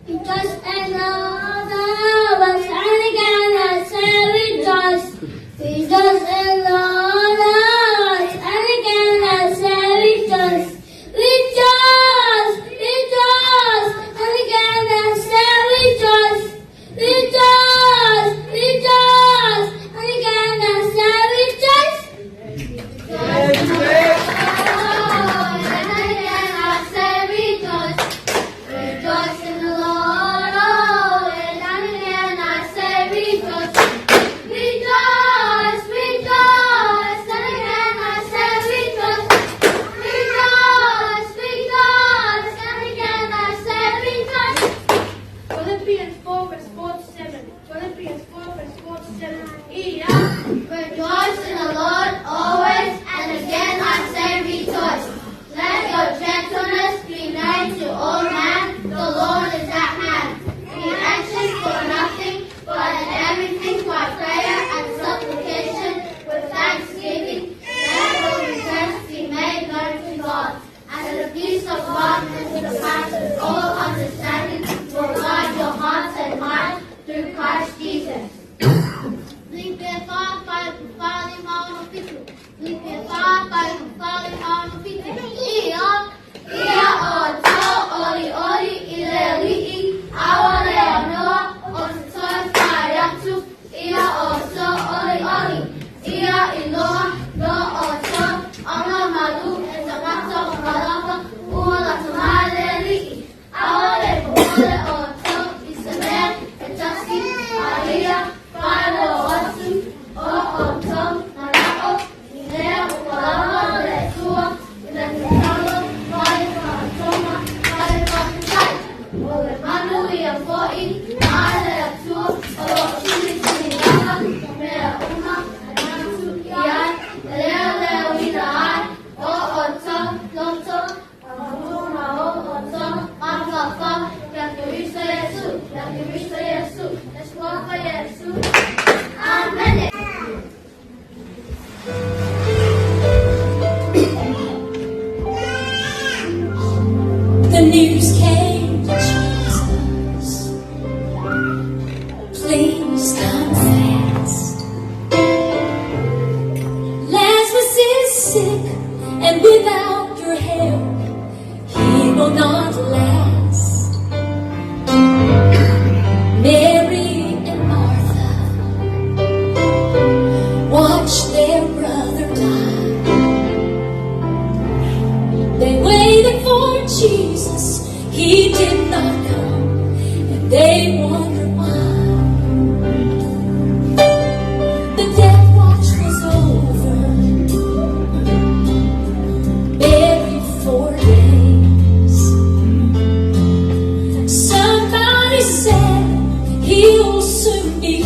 Rejoice and Lord, and again I say rejoice. Rejoice and Lord, and again I say rejoice. Rejoice, rejoice, and again I say rejoice. Rejoice, rejoice, and again I say rejoice. Rejoice in the Lord, and again I say rejoice. Rejoice in the Lord, oh, and again I say rejoice. Rejoice, rejoice, and again I say rejoice. Rejoice, rejoice, and again I say rejoice. Philippians 4 verse 4 to 7. Philippians 4 verse 4 to 7. Rejoice in the Lord always, and again I say rejoice. Let your gentleness be known to all men. The Lord is at hand. Be anxious for nothing, but in everything by prayer and supplication with thanksgiving. Let your requests be made known to God. And the peace of God, which surpasses all understanding, will guide your hearts and minds through Christ Jesus. Limpia para o fale mal no pito. Limpia para o fale mal no pito. Ia o tau ori ori ile li'i. Awale o noa o se toi whai atu. Ia o tau ori ori. Ia iloa no o tau. Ana malu e tangata o malapa. Ua la tamale li'i. Awale puale o tau i se mea e tasi. Aria whai o atu. O tau na rao. I lea o palama le tua. I le talo. Whai whakatoma. Whai whakatai. O le manu i a fōi. Ai le atua. O chini chini laka. Mea uma. Atu i ai. Lea lea wina ai. O tau. Loto. Ahuma o tau. Mawhawha. Yakurisa Yesu. Yakurisa Yesu. Yeshua Yesu. Amen. The news came to Jesus. Please come fast. Lazarus is sick, and without your help, he will not last. Mary and Martha watched their brother die. They waited for Jesus, he did not come, and they wondered why. The death watch was over, buried 4 days. Somebody said he'll soon be